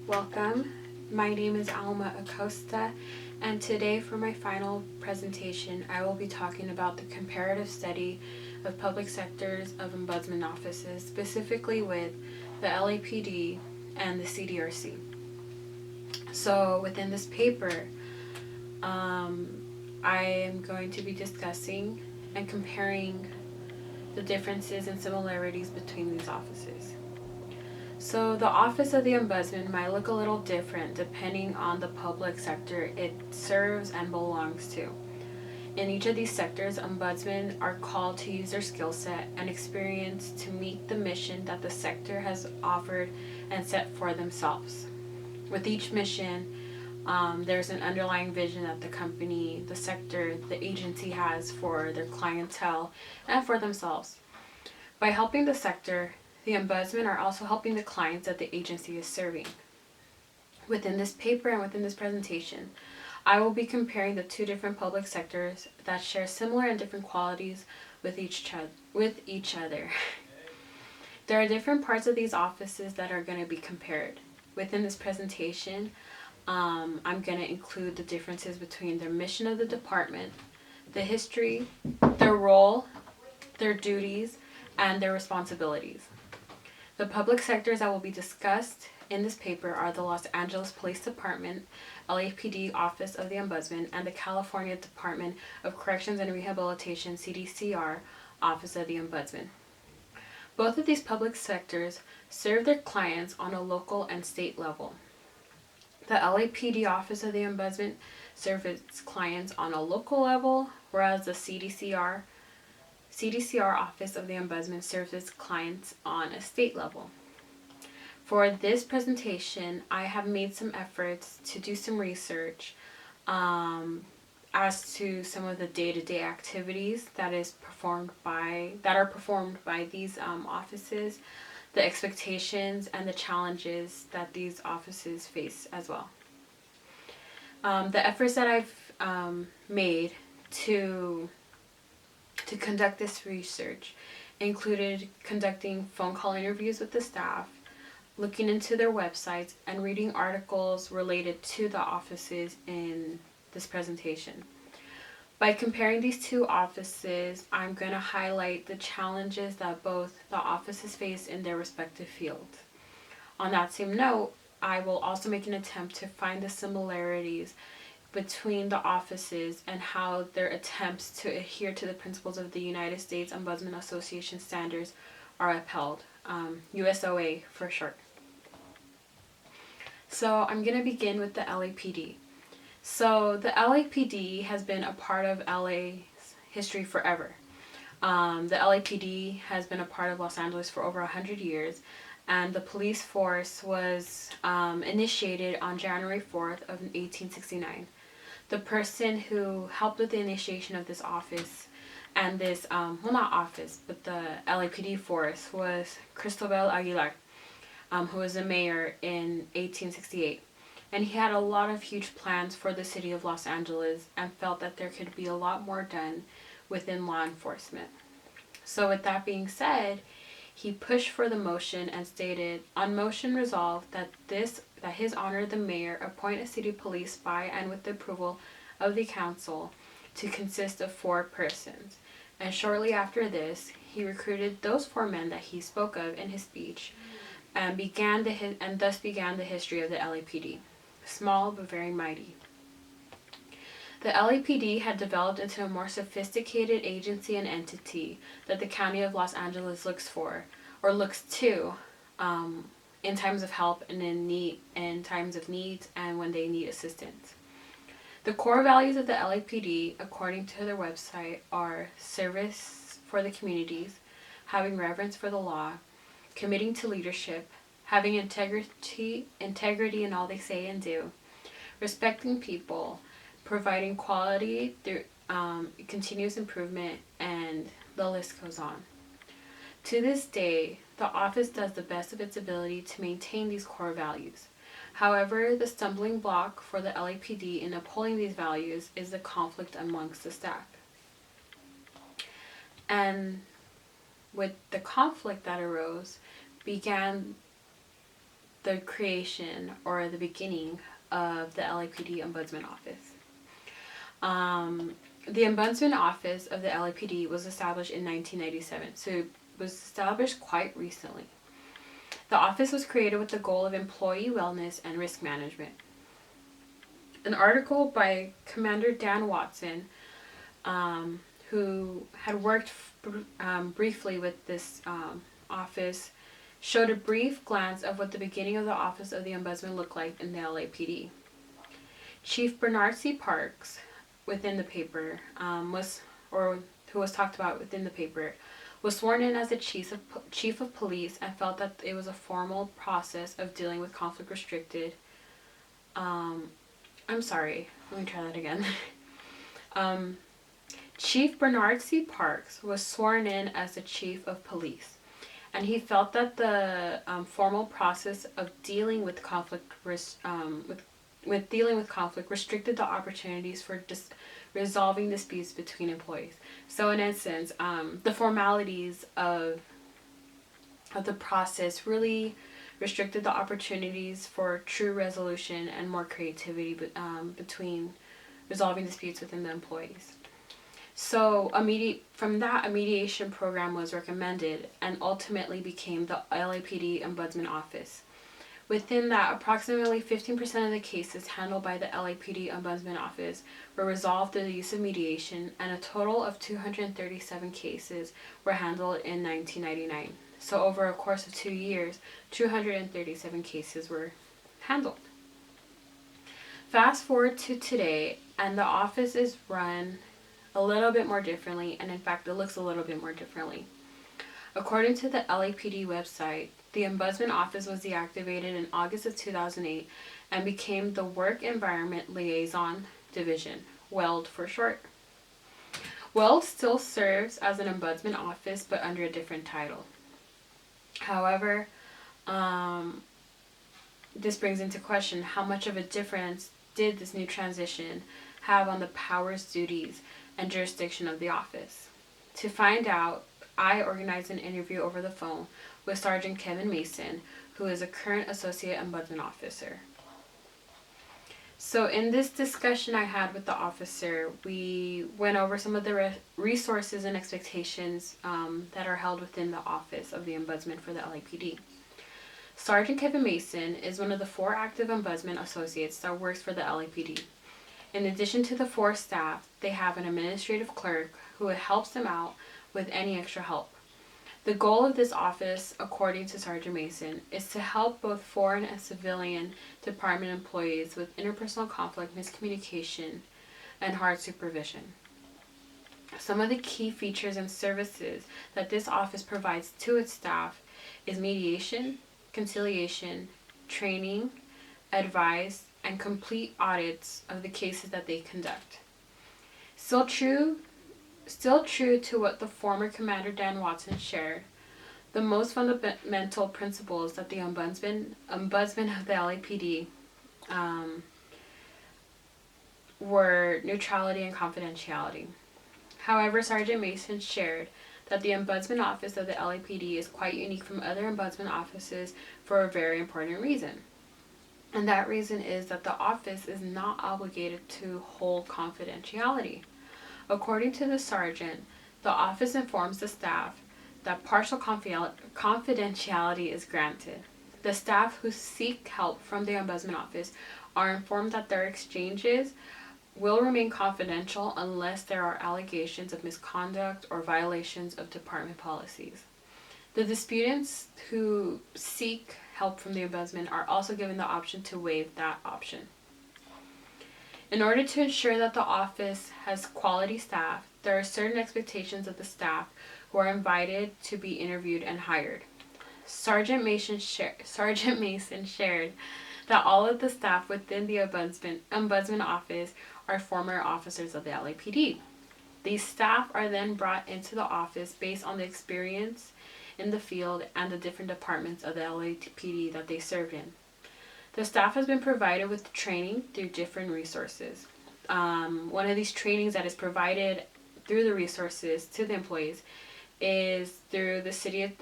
Welcome. My name is Alma Acosta, and today for my final presentation, I will be talking about the comparative study of public sectors of ombudsman offices, specifically with the LAPD and the CDRC. So within this paper, I am going to be discussing and comparing the differences and similarities between these offices. So the Office of the Ombudsman might look a little different depending on the public sector it serves and belongs to. In each of these sectors, ombudsmen are called to use their skill set and experience to meet the mission that the sector has offered and set for themselves. With each mission, there's an underlying vision that the company, the sector, the agency has for their clientele and for themselves. By helping the sector, the ombudsmen are also helping the clients that the agency is serving. Within this paper and within this presentation, I will be comparing the two different public sectors that share similar and different qualities with each other. There are different parts of these offices that are going to be compared. Within this presentation, I'm going to include the differences between their mission of the department, the history, their role, their duties, and their responsibilities. The public sectors that will be discussed in this paper are the Los Angeles Police Department, LAPD Office of the Ombudsman, and the California Department of Corrections and Rehabilitation, CDCR, Office of the Ombudsman. Both of these public sectors serve their clients on a local and state level. The LAPD Office of the Ombudsman serves its clients on a local level, whereas the CDCR Office of the Ombudsman serves its clients on a state level. For this presentation, I have made some efforts to do some research as to some of the day-to-day activities that are performed by these offices, the expectations and the challenges that these offices face as well. The efforts that I've made to conduct this research included conducting phone call interviews with the staff, looking into their websites, and reading articles related to the offices in this presentation. By comparing these two offices, I'm going to highlight the challenges that both the offices face in their respective fields. On that same note, I will also make an attempt to find the similarities between the offices and how their attempts to adhere to the principles of the United States Ombudsman Association standards are upheld, USOA for short. So I'm going to begin with the LAPD. So the LAPD has been a part of LA's history forever. The LAPD has been a part of Los Angeles for over 100 years, and the police force was initiated on January 4th of 1869. The person who helped with the initiation of this office and this, not office, but the LAPD force was Cristobal Aguilar, who was the mayor in 1868. And he had a lot of huge plans for the city of Los Angeles and felt that there could be a lot more done within law enforcement. So with that being said, he pushed for the motion and stated, on motion resolved that His Honor the Mayor appoint a city police by and with the approval of the council to consist of 4 persons. And shortly after this, he recruited those 4 men that he spoke of in his speech and thus began the history of the LAPD. Small but very mighty. The LAPD had developed into a more sophisticated agency and entity that the County of Los Angeles looks to in times of help and in times of needs and when they need assistance. The core values of the LAPD, according to their website, are service for the communities, having reverence for the law, committing to leadership, having integrity in all they say and do, respecting people, providing quality through continuous improvement, and the list goes on. To this day, the office does the best of its ability to maintain these core values. However, the stumbling block for the LAPD in upholding these values is the conflict amongst the staff. And with the conflict that arose began the creation or the beginning of the LAPD Ombudsman Office. The Ombudsman Office of the LAPD was established in 1997, so it was established quite recently. The office was created with the goal of employee wellness and risk management. An article by Commander Dan Watson, who had worked briefly with this office, showed a brief glance of what the beginning of the office of the Ombudsman looked like in the LAPD. Chief Bernard C. Parks, within the paper, who was talked about within the paper, was sworn in as the chief of police and felt that it was a formal process of dealing with conflict restricted. I'm sorry, let me try that again. Chief Bernard C. Parks was sworn in as the chief of police, and he felt that the formal process of dealing with conflict restricted the opportunities for resolving disputes between employees. So in essence, the formalities of the process really restricted the opportunities for true resolution and more creativity between resolving disputes within the employees. So from that, a mediation program was recommended and ultimately became the LAPD Ombudsman Office. Within that, approximately 15% of the cases handled by the LAPD Ombudsman Office were resolved through the use of mediation, and a total of 237 cases were handled in 1999. So over a course of 2 years, 237 cases were handled. Fast forward to today, and the office is run a little bit more differently, and in fact, it looks a little bit more differently. According to the LAPD website, the Ombudsman Office was deactivated in August of 2008 and became the Work Environment Liaison Division, WELD for short. WELD still serves as an Ombudsman Office, but under a different title. However, this brings into question how much of a difference did this new transition have on the powers, duties, and jurisdiction of the office. To find out, I organized an interview over the phone with Sergeant Kevin Mason, who is a current Associate Ombudsman Officer. So in this discussion I had with the officer, we went over some of the resources and expectations that are held within the office of the Ombudsman for the LAPD. Sergeant Kevin Mason is one of the 4 active Ombudsman Associates that works for the LAPD. In addition to the 4 staff, they have an administrative clerk who helps them out with any extra help. The goal of this office, according to Sergeant Mason, is to help both foreign and civilian department employees with interpersonal conflict, miscommunication, and hard supervision. Some of the key features and services that this office provides to its staff is mediation, conciliation, training, advice, and complete audits of the cases that they conduct. Still true to what the former Commander Dan Watson shared, the most fundamental principles that the Ombudsman of the LAPD were neutrality and confidentiality. However, Sergeant Mason shared that the Ombudsman Office of the LAPD is quite unique from other Ombudsman offices for a very important reason. And that reason is that the office is not obligated to hold confidentiality. According to the sergeant, the office informs the staff that partial confidentiality is granted. The staff who seek help from the Ombudsman Office are informed that their exchanges will remain confidential unless there are allegations of misconduct or violations of department policies. The disputants who seek help from the Ombudsman are also given the option to waive that option. In order to ensure that the office has quality staff, there are certain expectations of the staff who are invited to be interviewed and hired. Sergeant Mason shared that all of the staff within the Ombudsman Office are former officers of the LAPD. These staff are then brought into the office based on the experience in the field and the different departments of the LAPD that they served in. The staff has been provided with training through different resources. One of these trainings that is provided through the resources to the employees is through the city,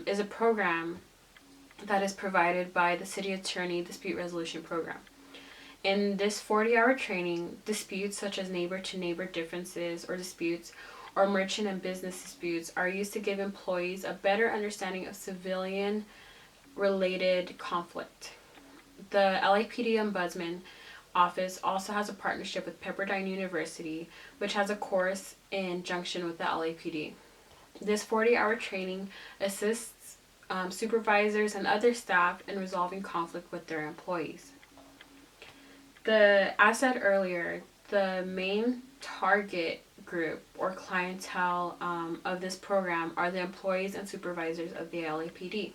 is a program that is provided by the City Attorney Dispute Resolution Program. In this 40-hour training, disputes such as neighbor-to-neighbor differences or disputes or merchant and business disputes are used to give employees a better understanding of civilian-related conflict. The LAPD Ombudsman Office also has a partnership with Pepperdine University, which has a course in junction with the LAPD. This 40-hour training assists supervisors and other staff in resolving conflict with their employees. As said earlier, the main target group or clientele of this program are the employees and supervisors of the LAPD.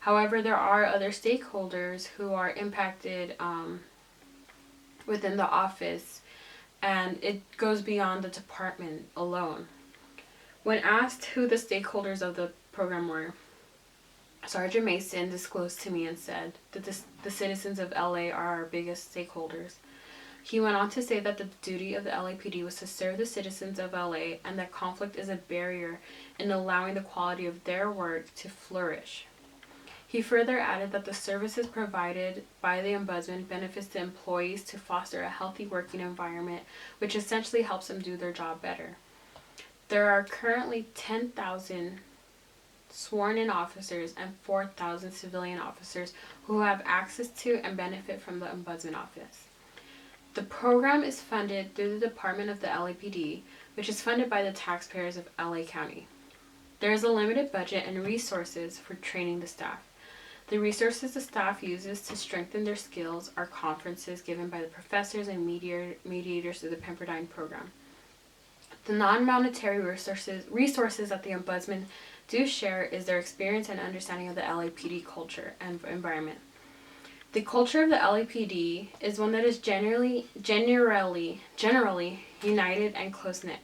However, there are other stakeholders who are impacted within the office, and it goes beyond the department alone. When asked who the stakeholders of the program were, Sergeant Mason disclosed to me and said that the citizens of LA are our biggest stakeholders. He went on to say that the duty of the LAPD was to serve the citizens of LA and that conflict is a barrier in allowing the quality of their work to flourish. He further added that the services provided by the Ombudsman benefits the employees to foster a healthy working environment, which essentially helps them do their job better. There are currently 10,000 sworn-in officers and 4,000 civilian officers who have access to and benefit from the Ombudsman Office. The program is funded through the Department of the LAPD, which is funded by the taxpayers of LA County. There is a limited budget and resources for training the staff. The resources the staff uses to strengthen their skills are conferences given by the professors and mediators of the Pepperdine program. The non-monetary resources that the Ombudsman do share is their experience and understanding of the LAPD culture and environment. The culture of the LAPD is one that is generally united and close-knit.